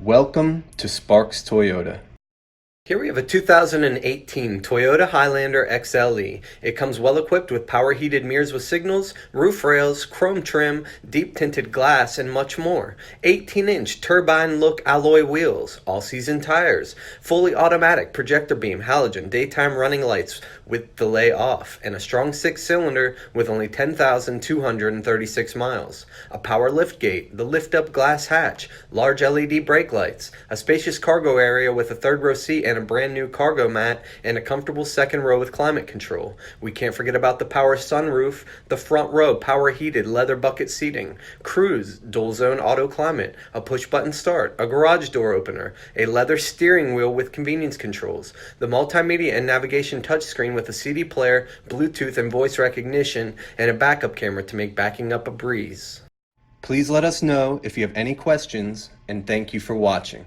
Welcome to Sparks Toyota. Here we have a 2018 Toyota Highlander XLE. It comes well equipped with power heated mirrors with signals, roof rails, chrome trim, deep tinted glass, and much more. 18-inch turbine look alloy wheels, all season tires, fully automatic projector beam, halogen, daytime running lights with delay off, and a strong 6-cylinder with only 10,236 miles. A power liftgate, the lift up glass hatch, large LED brake lights, a spacious cargo area with a third row seat and a brand new cargo mat, and a comfortable second row with climate control. We can't forget about the power sunroof, the front row power heated leather bucket seating, cruise dual zone auto climate, a push button start, a garage door opener, a leather steering wheel with convenience controls, the multimedia and navigation touchscreen with a CD player, Bluetooth and voice recognition, and a backup camera to make backing up a breeze. Please let us know if you have any questions, and thank you for watching.